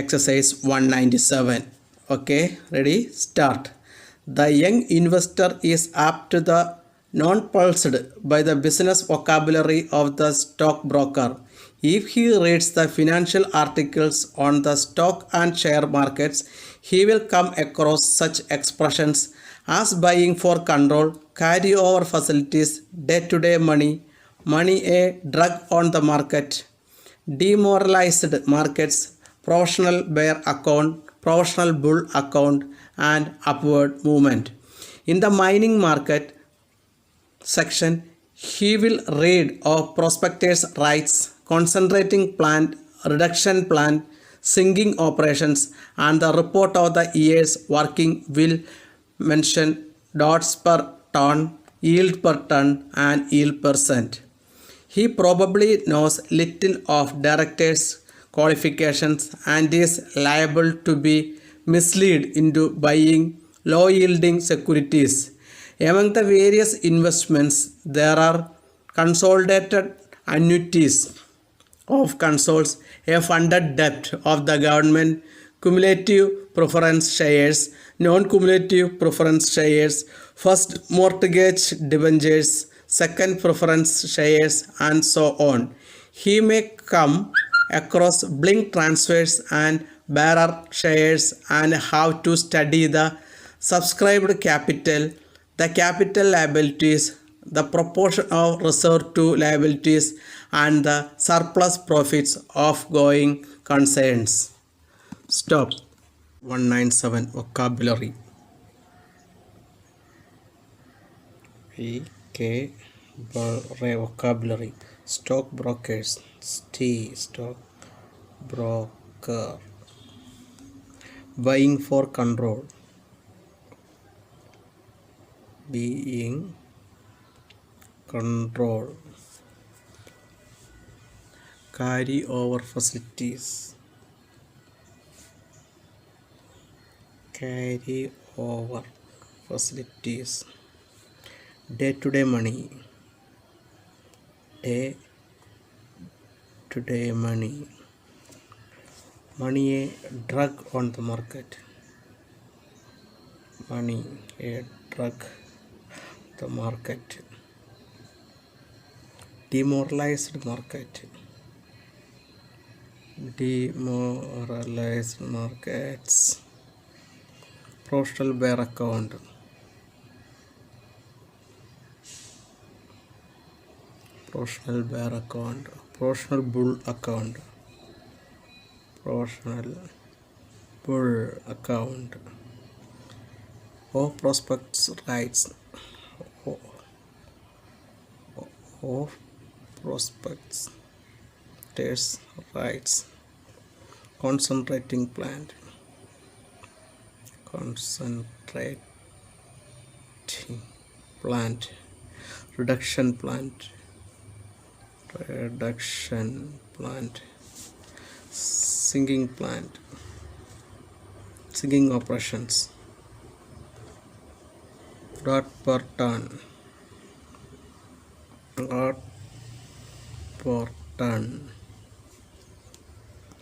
exercise 197. Okay, ready, start. The young investor is apt to the non-pulsed by the business vocabulary of the stockbroker. If he reads the financial articles on the stock and share markets, he will come across such expressions as buying for control, carry-over facilities, day-to-day money, money a drug on the market, demoralized markets, professional bear account, professional bull account, and upward movement. In the mining market section, he will read of prospectors' rights, concentrating plant, reduction plant, sinking operations, and the report of the year's working will mention dots per ton, yield per ton, and yield percent. He probably knows little of directors' qualifications and is liable to be misled into buying low-yielding securities. Among the various investments, there are consolidated annuities of consoles, a funded debt of the government, cumulative preference shares, non-cumulative preference shares, first mortgage debentures, second preference shares, and so on. He may come across blink transfers and bearer shares and have to study the subscribed capital, the capital liabilities, the proportion of reserve to liabilities, and the surplus profits of going concerns. Stop. 197 vocabulary. Vocabulary. Stockbrokers. Stockbroker. Buying for control. Being control. Carry over facilities. Carry over facilities. Day-to-day money. Day-to-day money. Money a drug on the market. Money a drug the market. Demoralized market. Demoralized markets. Professional bear account. Professional bear account. Professional bull account. Professional bull account. Of prospects rights. Of prospects rights. Concentrating plant. Concentrating plant. Reduction plant. Reduction plant. Sinking plant. Sinking operations. Dot per ton. Dot per ton.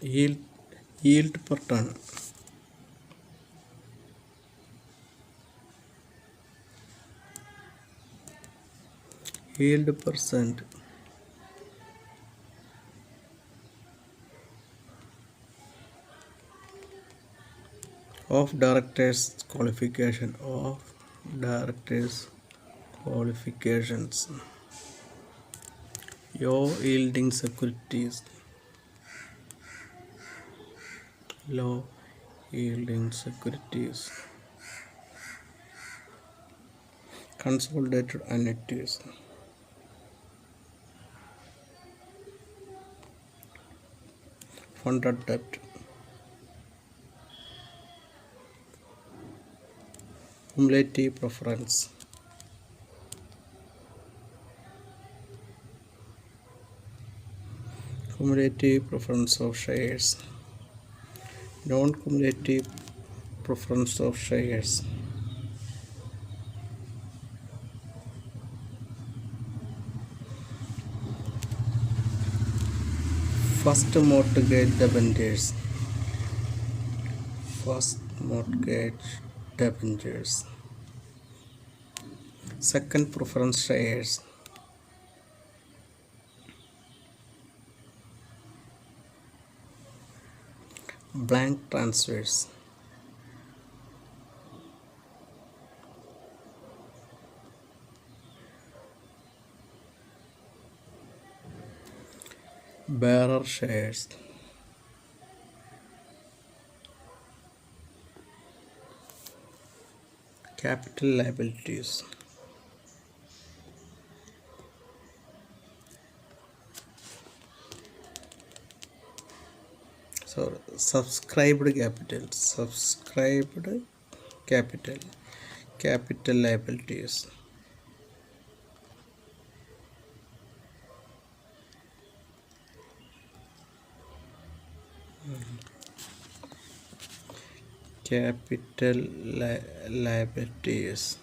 Yield per ton. Yield percent. Of directors qualification. Of directors qualifications. Low yielding securities. Low yielding securities. Consolidated annuities. Funded debt. Cumulative preference. Cumulative preference of shares. Non-cumulative preference of shares. First mortgage debentures. first mortgage debentures, second preference shares, blank transfers, bearer shares, capital liabilities, so capital, capital liabilities, capital liabilities,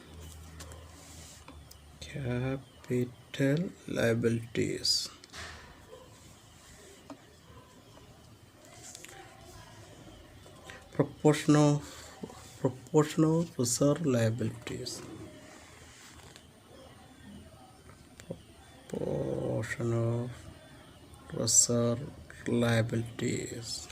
capital liabilities, proportion of reserve liabilities, proportion of reserve liabilities,